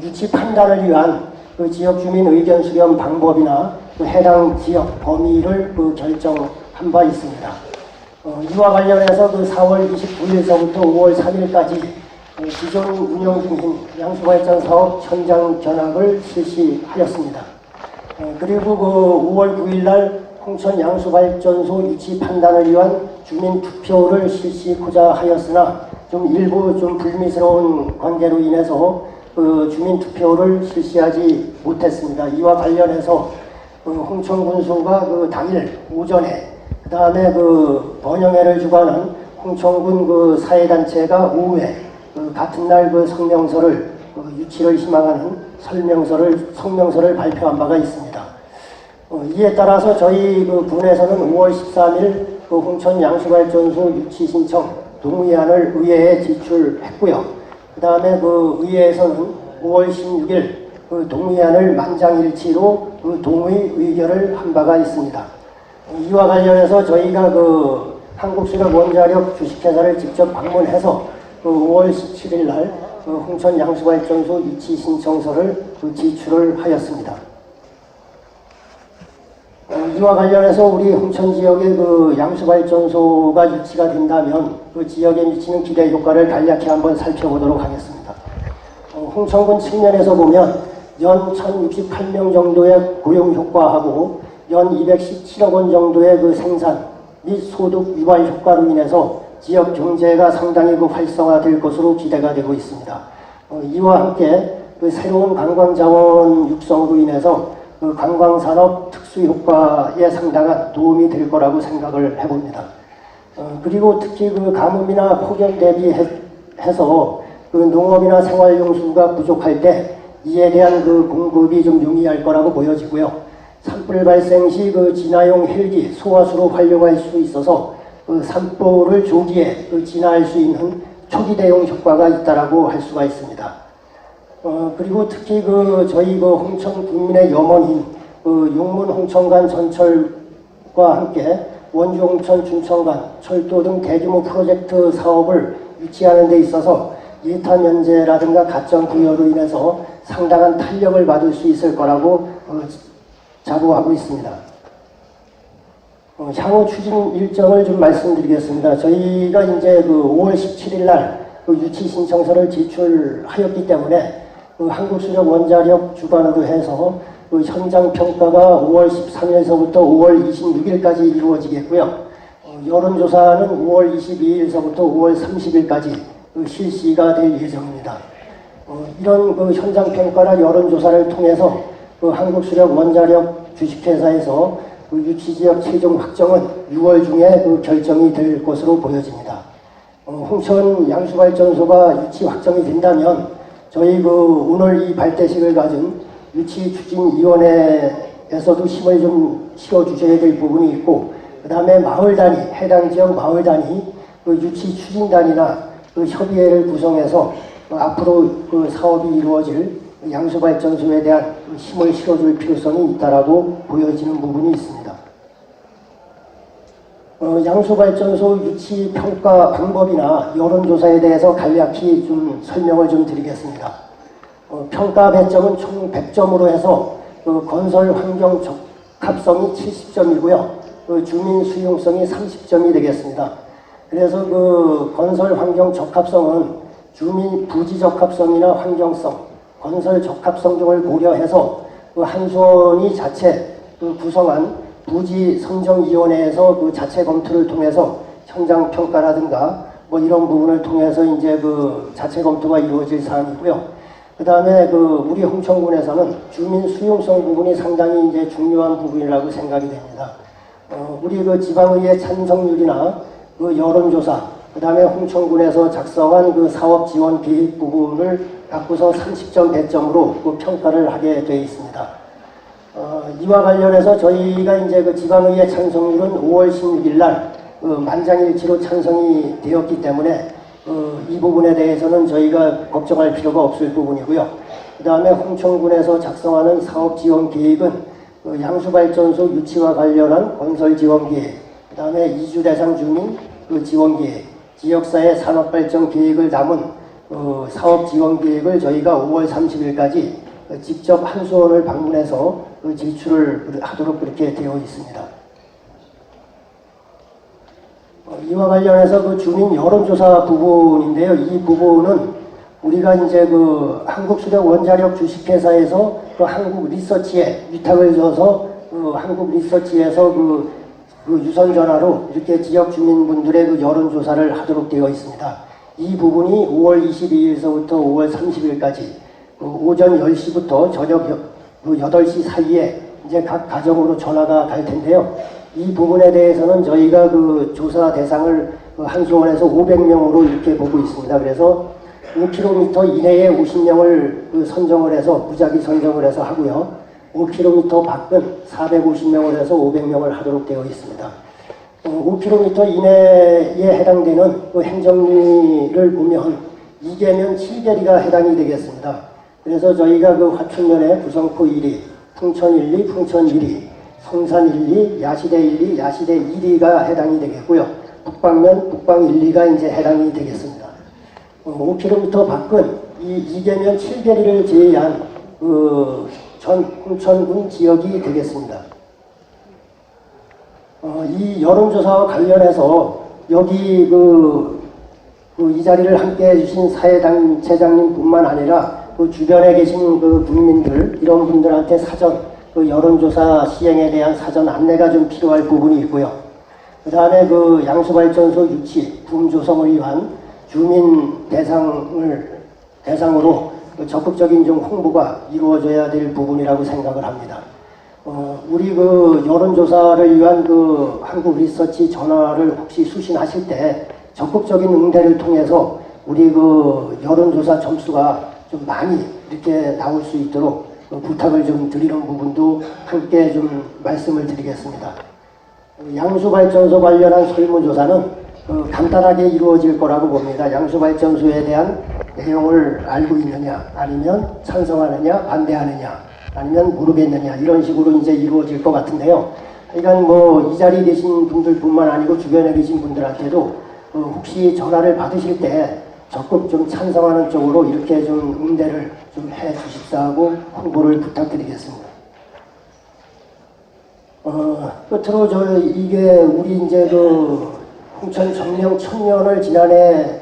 S8: 유치 판단을 위한 지역 주민 의견 수렴 방법이나 해당 지역 범위를 결정한 바 있습니다. 이와 관련해서 4월 29일서부터 5월 3일까지 기존 운영 중인 양수발전 사업 현장 견학을 실시하였습니다. 그리고 5월 9일 날 홍천 양수발전소 유치 판단을 위한 주민 투표를 실시하고자 하였으나 일부 불미스러운 관계로 인해서 주민 투표를 실시하지 못했습니다. 이와 관련해서 홍천군수가 당일 오전에 그 다음에 번영회를 주관한 홍천군 사회단체가 오후에 같은 날 성명서를 유치를 희망하는 성명서를 발표한 바가 있습니다. 이에 따라서 저희 군에서는 5월 13일 홍천 양수발전소 유치 신청 동의안을 의회에 제출했고요. 그 다음에 의회에서는 5월 16일 동의안을 만장일치로 동의 의결을 한 바가 있습니다. 이와 관련해서 저희가 한국수력 원자력 주식회사를 직접 방문해서 5월 17일 날 홍천 양수발전소 유치 신청서를 제출을 하였습니다. 이와 관련해서 우리 홍천 지역의 양수발전소가 유치가 된다면 지역에 미치는 기대 효과를 간략히 한번 살펴보도록 하겠습니다. 홍천군 측면에서 보면 연 1068명 정도의 고용 효과하고 연 217억 원 정도의 생산 및 소득 유발 효과로 인해서 지역 경제가 상당히 활성화될 것으로 기대가 되고 있습니다. 이와 함께 새로운 관광자원 육성으로 인해서 관광산업 특수효과에 상당한 도움이 될 거라고 생각을 해봅니다. 그리고 특히 가뭄이나 폭염 대비해서 농업이나 생활용수가 부족할 때 이에 대한 공급이 좀 용이할 거라고 보여지고요. 산불 발생 시 진화용 헬기 소화수로 활용할 수 있어서 산불을 조기에 진화할 수 있는 초기 대응 효과가 있다라고 할 수가 있습니다. 그리고 특히 저희 홍천 국민의 염원인 용문 홍천간 전철과 함께 원주 홍천 준천간 철도 등 대규모 프로젝트 사업을 유치하는 데 있어서 예타 면제라든가 가점 부여로 인해서 상당한 탄력을 받을 수 있을 거라고 자부하고 있습니다. 향후 추진 일정을 좀 말씀드리겠습니다. 저희가 이제 5월 17일 날 유치 신청서를 제출하였기 때문에 한국수력 원자력 주관으로 해서 현장 평가가 5월 13일서부터 5월 26일까지 이루어지겠고요. 여론조사는 5월 22일서부터 5월 30일까지 실시가 될 예정입니다. 이런 현장 평가나 여론조사를 통해서 한국수력 원자력 주식회사에서 유치지역 최종 확정은 6월 중에 결정이 될 것으로 보여집니다. 홍천 양수발전소가 유치 확정이 된다면 저희 오늘 이 발대식을 가진 유치추진위원회에서도 힘을 좀 실어주셔야 될 부분이 있고, 그 다음에 마을 단위, 해당 지역 마을 단위 그 유치 추진단이나 그 협의회를 구성해서 앞으로 그 사업이 이루어질 양수발전소에 대한 힘을 실어줄 필요성이 있다라고 보여지는 부분이 있습니다. 양수발전소 유치 평가 방법이나 여론조사에 대해서 간략히 좀 설명을 좀 드리겠습니다. 평가 배점은 총 100점으로 해서 건설 환경 적합성이 70점이고요. 주민 수용성이 30점이 되겠습니다. 그래서 그 건설 환경 적합성은 주민 부지 적합성이나 환경성, 건설 적합성 등을 고려해서 그 한수원이 자체 구성한 부지 선정위원회에서 그 자체 검토를 통해서 현장 평가라든가 뭐 이런 부분을 통해서 이제 그 자체 검토가 이루어질 사항이고요. 그 다음에 그 우리 홍천군에서는 주민 수용성 부분이 상당히 이제 중요한 부분이라고 생각이 됩니다. 우리 그 지방의회 찬성률이나 그 여론조사, 그 다음에 홍천군에서 작성한 그 사업 지원 계획 부분을 갖고서 30점 배점으로 그 평가를 하게 되어 있습니다. 이와 관련해서 저희가 이제 그 지방의회 찬성률은 5월 16일 날 만장일치로 찬성이 되었기 때문에 이 부분에 대해서는 저희가 걱정할 필요가 없을 부분이고요. 그 다음에 홍천군에서 작성하는 사업 지원 계획은 양수발전소 유치와 관련한 건설 지원 계획, 그 다음에 이주 대상 주민 지원 계획, 지역사회 산업발전 계획을 담은 사업 지원 계획을 저희가 5월 30일까지 직접 한수원을 방문해서 제출을 하도록 그렇게 되어 있습니다. 이와 관련해서 그 주민 여론조사 부분인데요. 이 부분은 우리가 이제 그 한국수력 원자력 주식회사에서 그 한국 리서치에 위탁을 줘서 한국 리서치에서 그 유선 전화로 이렇게 지역 주민분들의 그 여론조사를 하도록 되어 있습니다. 이 부분이 5월 22일서부터 5월 30일까지 오전 10시부터 저녁 8시 사이에 이제 각 가정으로 전화가 갈 텐데요. 이 부분에 대해서는 저희가 그 조사 대상을 한수원에서 500명으로 이렇게 보고 있습니다. 그래서 5km 이내에 50명을 선정을 해서 무작위 선정을 해서 하고요. 5km 밖은 450명을 해서 500명을 하도록 되어 있습니다. 5km 이내에 해당되는 그 행정리를 보면 2개면 7개리가 해당이 되겠습니다. 그래서 저희가 그 화춘면에 구성포 1리, 풍천 1리, 풍천 1리, 성산 1리, 야시대 1리, 야시대 2리가 해당이 되겠고요. 북방면 북방 1리가 이제 해당이 되겠습니다. 5km 밖은 이 2개면 7개리를 제외한 전 홍천군 지역이 되겠습니다. 이 여론조사와 관련해서 여기 이 자리를 함께 해주신 사회단체장님뿐만 아니라 그 주변에 계신 그 국민들 이런 분들한테 사전 그 여론조사 시행에 대한 사전 안내가 좀 필요할 부분이 있고요. 그 다음에 그 양수발전소 유치, 붐 조성을 위한 주민 대상으로 그 적극적인 좀 홍보가 이루어져야 될 부분이라고 생각을 합니다. 우리 그 여론조사를 위한 그 한국 리서치 전화를 혹시 수신하실 때 적극적인 응대를 통해서 우리 그 여론조사 점수가 좀 많이 이렇게 나올 수 있도록 부탁을 좀 드리는 부분도 함께 좀 말씀을 드리겠습니다. 양수발전소 관련한 설문조사는 간단하게 이루어질 거라고 봅니다. 양수발전소에 대한 내용을 알고 있느냐, 아니면 찬성하느냐, 반대하느냐, 아니면 모르겠느냐, 이런 식으로 이제 이루어질 것 같은데요. 그러니까 뭐 이 자리에 계신 분들뿐만 아니고 주변에 계신 분들한테도 혹시 전화를 받으실 때 적극 좀 찬성하는 쪽으로 이렇게 좀 응대를 좀 해 주십사 하고 홍보를 부탁드리겠습니다. 끝으로 이게 우리 이제 그 홍천 정명 1000년을 지난해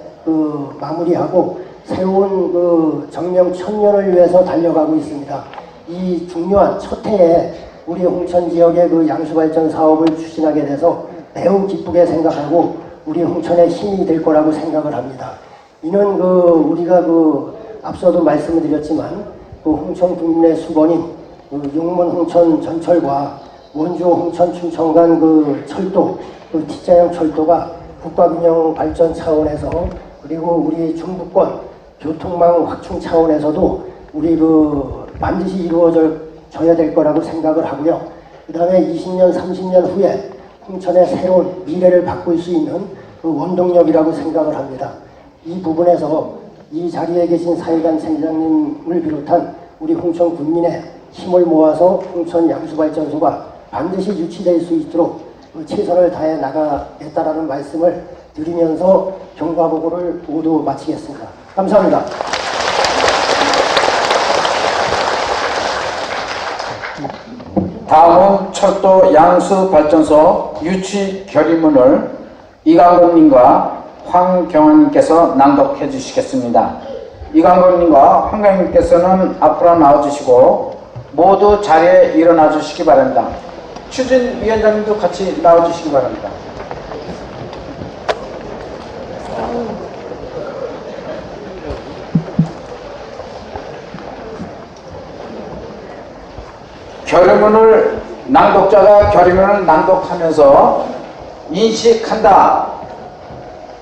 S8: 마무리하고 새로운 그 정명 1000년을 위해서 달려가고 있습니다. 이 중요한 첫 해에 우리 홍천 지역의 그 양수발전 사업을 추진하게 돼서 매우 기쁘게 생각하고 우리 홍천의 힘이 될 거라고 생각을 합니다. 이는 우리가 앞서도 말씀을 드렸지만 홍천 국내 수건인 용문 홍천 전철과 원주 홍천 춘천 철도, T자형 철도가 국가균형 발전 차원에서 그리고 우리 중부권 교통망 확충 차원에서도 우리 반드시 이루어져야 될 거라고 생각을 하고요. 그 다음에 20년, 30년 후에 홍천의 새로운 미래를 바꿀 수 있는 그 원동력이라고 생각을 합니다. 이 부분에서 이 자리에 계신 사회관 센터장님을 비롯한 우리 홍천 군민의 힘을 모아서 홍천 양수발전소가 반드시 유치될 수 있도록 최선을 다해 나가겠다라는 말씀을 드리면서 경과보고를 모두 마치겠습니다. 감사합니다.
S1: 다음은 철도 양수발전소 유치 결의문을 이강곤님과 황경환님께서 낭독해 주시겠습니다. 이강곤님과 황경환님께서는 앞으로 나와주시고 모두 자리에 일어나 주시기 바랍니다. 추진위원장님도 같이 나와주시기 바랍니다. 결의문을 낭독자가 결의문을 낭독하면서 인식한다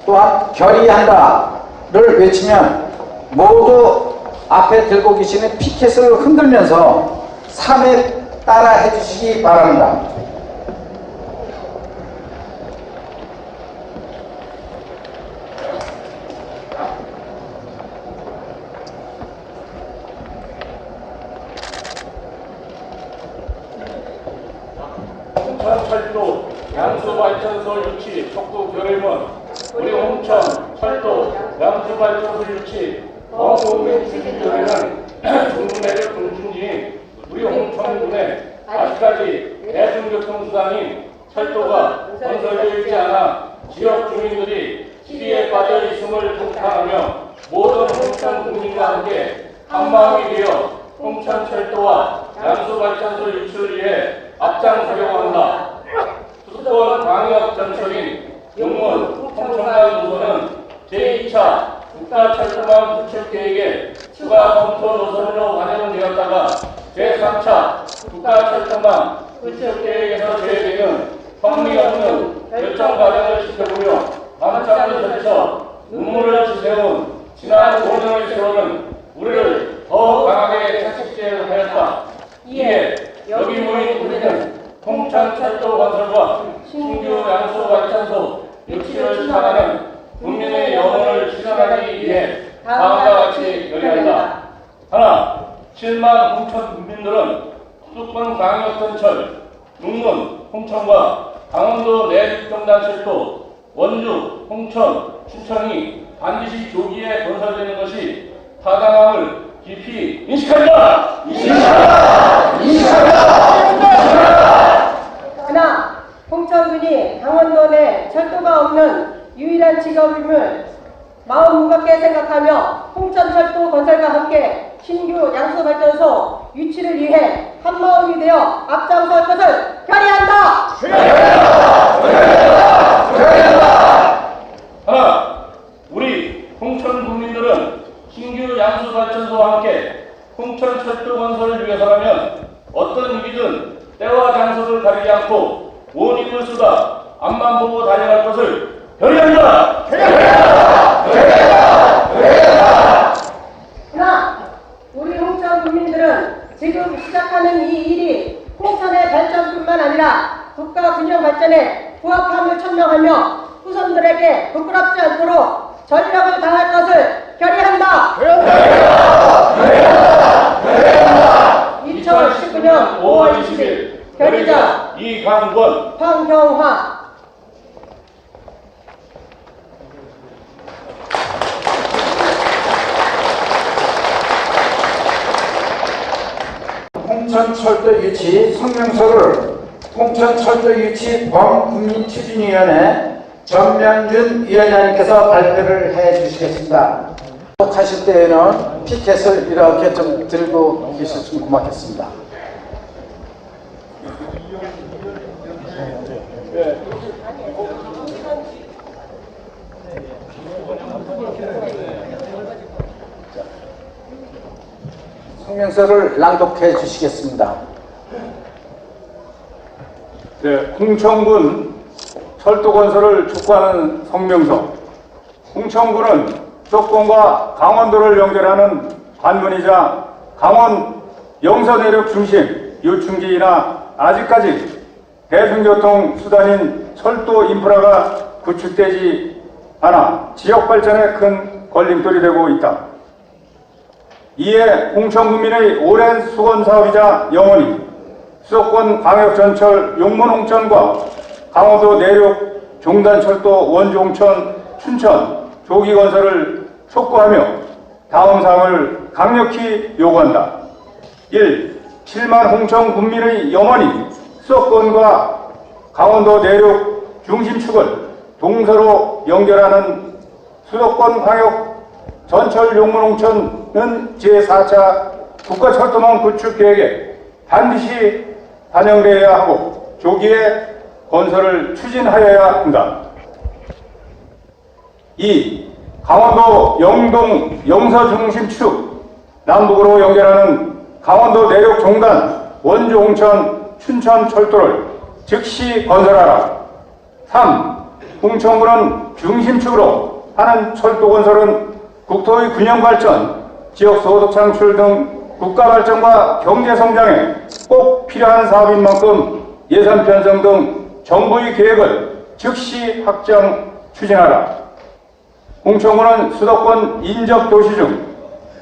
S1: 또한 결의한다를 외치면 모두 앞에 들고 계시는 피켓을 흔들면서 3회 따라 해주시기 바랍니다.
S4: 홍천철도 양수발전소 유치 촉구 결의문 우리 홍천 철도 양수발전소 유치 범국민 추진 결의는 중군대를 군중지인 우리 홍천군에 아직까지 대중교통수단인 철도가 건설되어 있지 않아 지역 주민들이 시리에 빠져 있음을 통탄하며 모든 홍천 국민과 함께 한마음이 되어 홍천철도와 양수발전소 유치를 위해 앞장서려고 한다. 수도권 광역 전철인 용문 홍천간 노선은 제2차 국가철도망 구축 계획에 추가 검토 노선으로 반영되었다가 제3차 국가철도망 구축 계획에서 제외되는 성리 없는 결정 과정을 지켜보며 밤잠을 설쳐 눈물을 지새운 지난 5년의 세월은 우리를 더 강하게 착식하였다. 이에 여기 모인 우리는 홍천철도 건설과 신규 양수발전소 유치를 추진하는 국민의 영혼을 실현하기 위해 다음과 같이 결의한다. 하나, 7만 홍천 국민들은 수도권 광역전철, 용문, 홍천과 강원도 내륙경단철도, 원주, 홍천, 춘천이 반드시 조기에 건설되는 것이 타당함을 깊이 인식한다!
S9: 하나, 홍천군이 강원도 내 철도가 없는 유일한 직업임을 마음 무겁게 생각하며 홍천철도 건설과 함께 신규 양수발전소 유치를 위해 한마음이 되어 앞장설 것을 결의한다!
S4: 하나, 우리 홍천 국민들은 신규 양수발전소와 함께 홍천철도 건설을 위해서라면 어떤 일이든 때와 장소를 가리지 않고 온 힘을 쏟아 앞만 보고 달려갈 것을 결의한다!
S9: 하나, 우리 홍천 국민들은 지금 시작하는 이 일이 홍천의 발전뿐만 아니라 국가 균형 발전에 부합함을 천명하며 후손들에게 부끄럽지 않도록 전력을 다할 것을 결의한다. 2019년 5월 20일 결의자
S4: 이강권,
S9: 황경화.
S1: 홍천철도 유치 성명서를 홍천철도 유치 범국민추진위원회 전명준 위원장님께서 발표를 해 주시겠습니다. 하실 때에는 피켓을 이렇게 좀 들고 계셨으면 고맙겠습니다. 성명서를 낭독해 주시겠습니다.
S4: 네, 홍천군 철도 건설을 촉구하는 성명서. 홍천군은 수도권과 강원도를 연결하는 관문이자 강원 영서내륙 중심 요충지이나 아직까지 대중교통 수단인 철도 인프라가
S10: 구축되지 않아 지역 발전에 큰 걸림돌이 되고 있다. 이에 홍천구민의 오랜 수건 사업이자 영원히 수도권 광역전철 용문홍천과 강원도 내륙 종단철도 원주홍천 춘천 조기건설을 촉구하며 다음 사항을 강력히 요구한다. 1. 7만 홍천 군민의 영원히 수도권과 강원도 내륙 중심축을 동서로 연결하는 수도권 광역 전철 용문홍천은 제4차 국가철도망 구축 계획에 반드시 반영되어야 하고 조기에 건설을 추진하여야 한다. 2. 강원도 영동 영서 중심축 남북으로 연결하는 강원도 내륙 종단 원주 홍천 춘천 철도를 즉시 건설하라. 3. 홍천군은 중심축으로 하는 철도 건설은 국토의 균형 발전, 지역 소득 창출 등 국가 발전과 경제 성장에 꼭 필요한 사업인 만큼 예산 편성 등 정부의 계획을 즉시 확정 추진하라. 홍천군은 수도권 인접 도시 중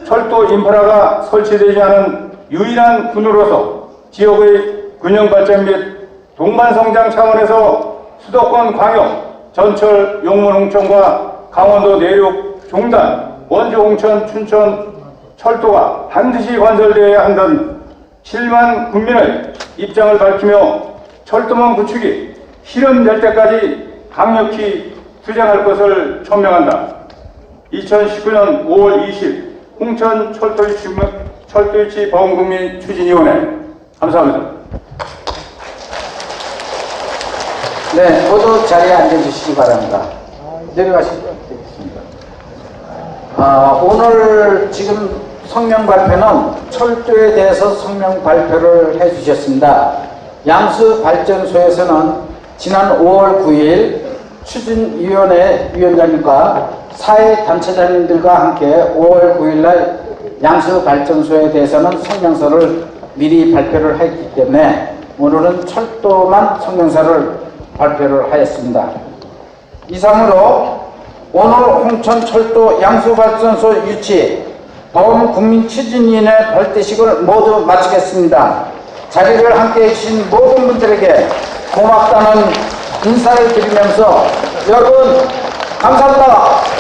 S10: 철도 인프라가 설치되지 않은 유일한 군으로서 지역의 균형 발전 및 동반 성장 차원에서 수도권 광역 전철 용문홍천과 강원도 내륙 종단 원주 홍천 춘천 철도가 반드시 건설되어야 한다는 7만 국민의 입장을 밝히며 철도망 구축이 실현될 때까지 강력히 투쟁할 것을 천명한다. 2019년 5월 20일 홍천 철도유치 범국민 추진위원회. 감사합니다.
S1: 네, 모두 자리에 앉아주시기 바랍니다. 내려가시면 되겠습니다. 오늘 지금 성명 발표는 철도에 대해서 성명 발표를 해주셨습니다. 양수발전소에서는 지난 5월 9일 추진위원회 위원장님과 사회단체장님들과 함께 5월 9일날 양수발전소에 대해서는 성명서를 미리 발표를 했기 때문에 오늘은 철도만 성명서를 발표를 하였습니다. 이상으로 오늘 홍천철도 양수발전소 유치 범국민 추진위원회 발대식을 모두 마치겠습니다. 자리를 함께 해주신 모든 분들에게 고맙다는 인사를 드리면서 여러분 감사합니다.